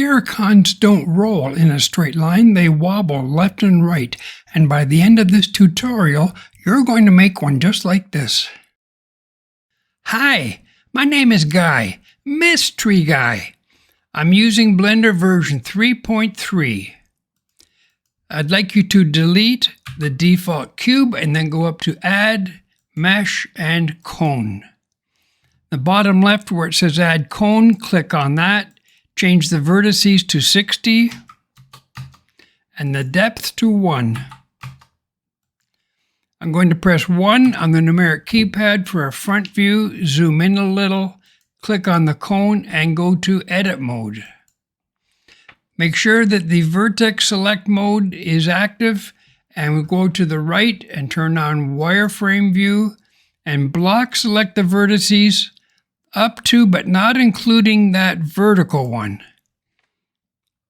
Sphericons don't roll in a straight line, they wobble left and right, and by the end of this tutorial, you're going to make one just like this. Hi, my name is Guy, Mystery Guy. I'm using Blender version 3.3. I'd like you to delete the default cube and then go up to Add, Mesh, and Cone. The bottom left where it says Add Cone, click on that. Change the vertices to 60 and the depth to 1. I'm going to press 1 on the numeric keypad for a front view, zoom in a little, click on the cone and go to edit mode. Make sure that the vertex select mode is active and we'll go to the right and turn on wireframe view and block select the vertices up to but not including that vertical one.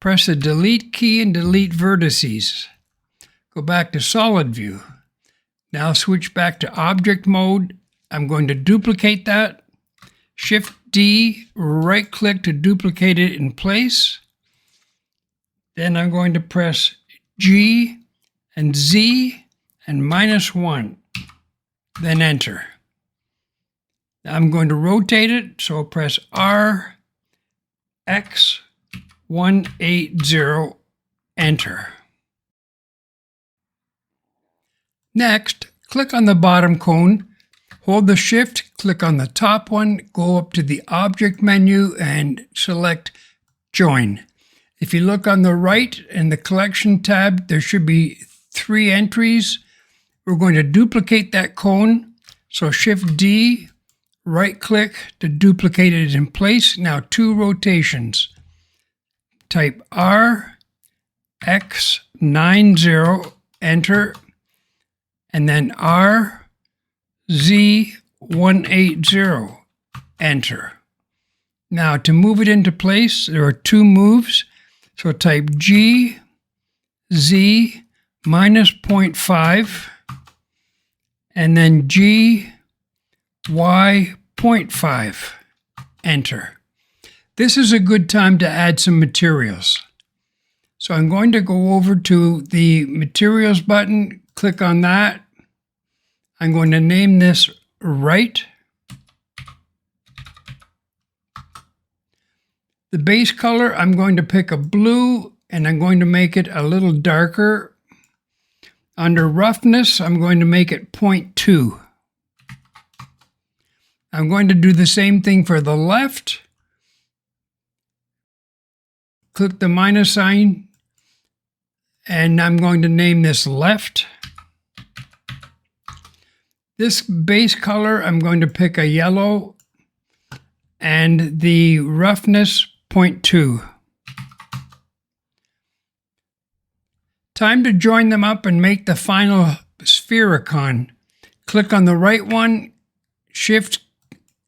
Press the delete key and delete vertices. Go back to solid view. Now switch back to object mode. I'm going to duplicate that. Shift D, right click to duplicate it in place. Then I'm going to press G and Z and -1. Then enter. I'm going to rotate it, so I'll press R, X, 180, enter. Next, click on the bottom cone, hold the shift, click on the top one, go up to the object menu and select join. If you look on the right in the collection tab, there should be 3 entries. We're going to duplicate that cone, so shift D, right click to duplicate it in place. Now 2 rotations. Type R, X, 90, enter, and then R, Z, 180, enter. Now to move it into place, there are 2 moves. So type G, Z, -0.5, and then G, Y, 0.5, enter. This is a good time to add some materials. So I'm going to go over to the materials button, click on that. I'm going to name this right. The base color, I'm going to pick a blue and I'm going to make it a little darker. Under roughness, I'm going to make it 0.2. I'm going to do the same thing for the left. Click the minus sign and I'm going to name this left. This base color, I'm going to pick a yellow and the roughness 0.2. Time to join them up and make the final Sphericon. Click on the right one, shift,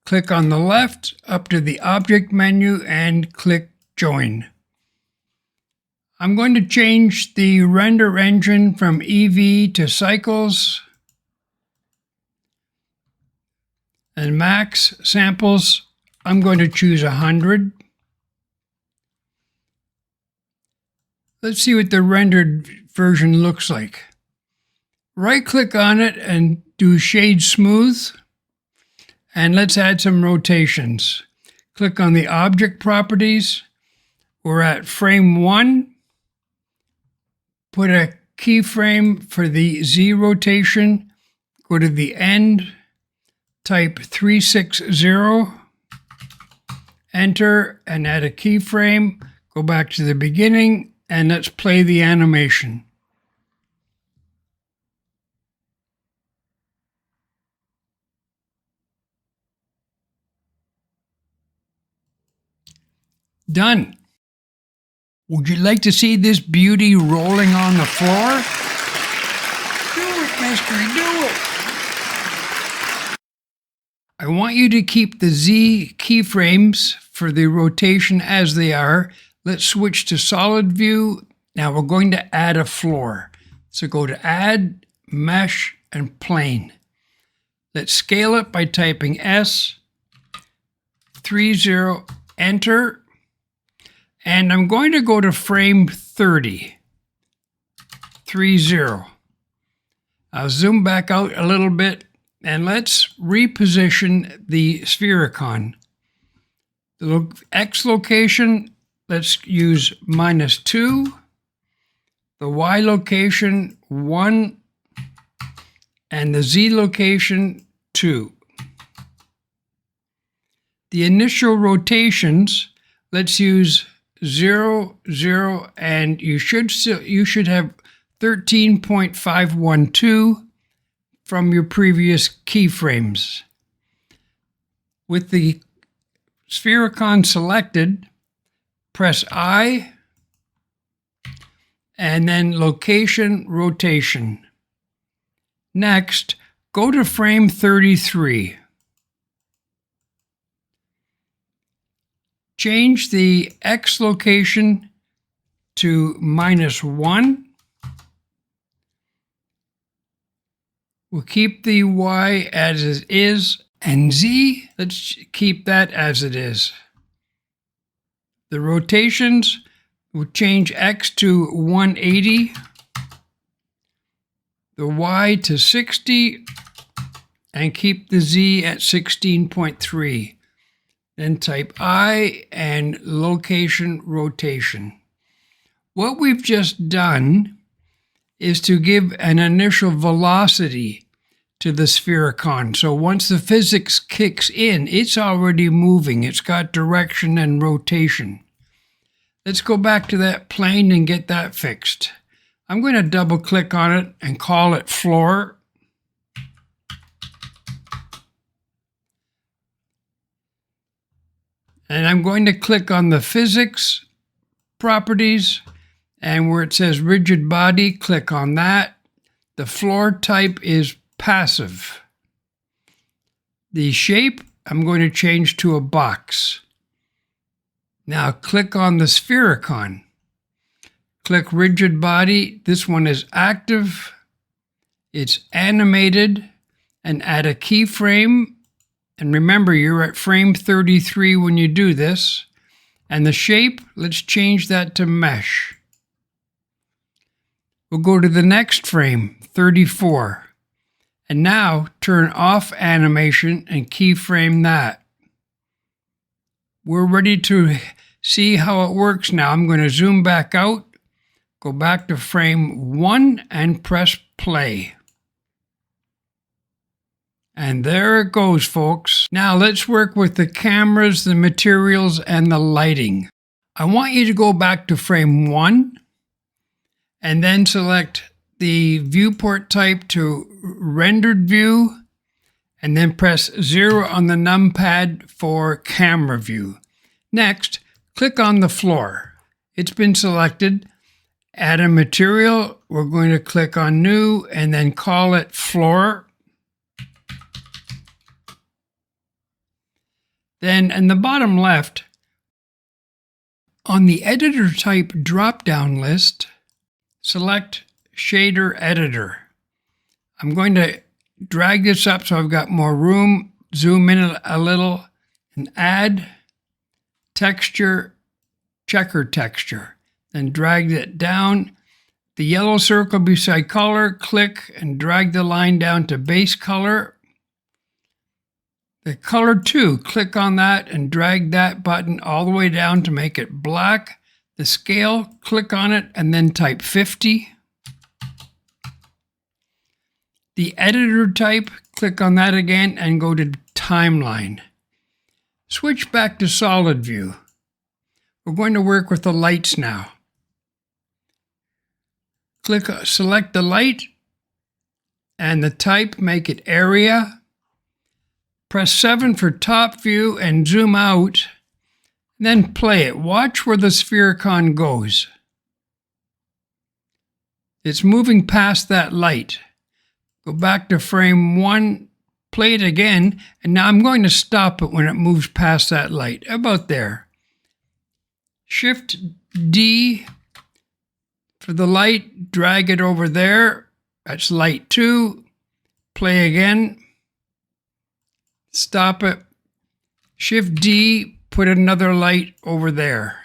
click on the left, up to the object menu and click join. I'm going to change the render engine from EV to cycles and max samples. I'm going to choose 100. Let's see what the rendered version looks like. Right click on it and do shade smooth. And let's add some rotations. Click on the object properties. We're at frame 1. Put a keyframe for the Z rotation. Go to the end. Type 360. Enter and add a keyframe. Go back to the beginning and let's play the animation. Done. Would you like to see this beauty rolling on the floor? Do it, Mystery, do it. I want you to keep the Z keyframes for the rotation as they are. Let's switch to solid view. Now we're going to add a floor. So go to Add, Mesh, and Plane. Let's scale it by typing S, 30, enter. And I'm going to go to frame 30. 30. I'll zoom back out a little bit and let's reposition the Sphericon. The X location, let's use -2. The Y location, 1. And the Z location, 2. The initial rotations, let's use 0, 0, and you should have 13.512 from your previous keyframes. With the Sphericon selected, press I, and then location, rotation. Next, go to frame 33. Change the X location to -1. We'll keep the Y as it is, and Z, let's keep that as it is. The rotations, we'll change X to 180, the Y to 60, and keep the Z at 16.3. Then type I and location rotation. What we've just done is to give an initial velocity to the Sphericon. So once the physics kicks in, it's already moving. It's got direction and rotation. Let's go back to that plane and get that fixed. I'm going to double click on it and call it floor. And I'm going to click on the physics properties, and where it says rigid body, click on that. The floor type is passive. The shape, I'm going to change to a box. Now click on the Sphericon. Click rigid body. This one is active. It's animated, and add a keyframe. And remember, you're at frame 33 when you do this. And the shape, let's change that to mesh. We'll go to the next frame, 34. And now turn off animation and keyframe that. We're ready to see how it works now. I'm going to zoom back out, go back to frame 1 and press play. And there it goes, folks. Now let's work with the cameras, the materials, and the lighting. I want you to go back to frame 1 and then select the viewport type to rendered view, and then press 0 on the numpad for camera view. Next, click on the floor. It's been selected. Add a material. We're going to click on new and then call it floor. Then in the bottom left, on the editor type drop-down list, select shader editor. I'm going to drag this up so I've got more room, zoom in a little, and add texture, checker texture. Then drag it down. The yellow circle beside color, click and drag the line down to base color. The color 2, click on that and drag that button all the way down to make it black. The scale, click on it and then type 50. The editor type, click on that again and go to timeline. Switch back to solid view. We're going to work with the lights now. Select the light and the type, make it area. Press 7 for top view and zoom out, then play it. Watch where the Sphericon goes. It's moving past that light. Go back to frame 1, play it again, and now I'm going to stop it when it moves past that light, about there. Shift D for the light, drag it over there. That's light 2. Play again. Stop it. Shift D, put another light over there.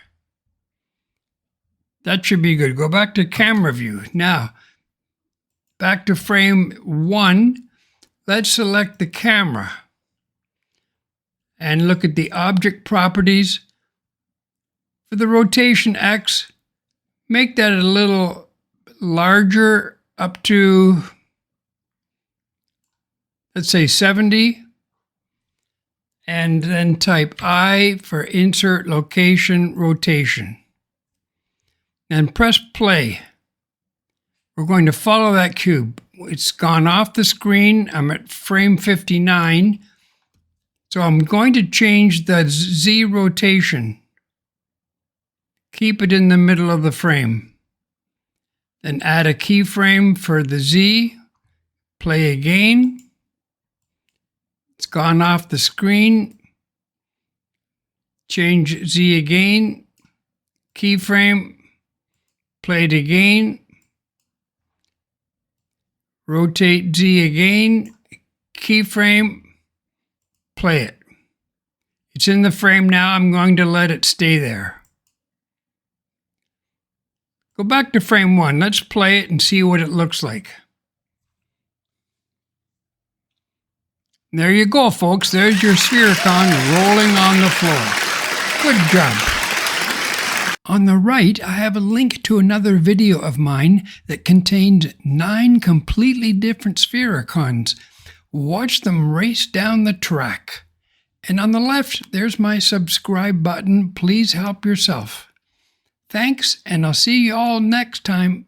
That should be good. Go back to camera view. Now, back to frame 1. Let's select the camera and look at the object properties. For the rotation X, make that a little larger, up to, let's say 70. And then type I for insert location rotation. And press play. We're going to follow that cube. It's gone off the screen. I'm at frame 59. So I'm going to change the Z rotation. Keep it in the middle of the frame. Then add a keyframe for the Z. Play again. It's gone off the screen. Change Z again. Keyframe. Play it again. Rotate Z again. Keyframe. Play it. It's in the frame now. I'm going to let it stay there. Go back to frame 1. Let's play it and see what it looks like. There you go, folks. There's your Sphericon rolling on the floor. Good job. On the right, I have a link to another video of mine that contains 9 completely different Sphericons. Watch them race down the track. And on the left, there's my subscribe button. Please help yourself. Thanks, and I'll see you all next time.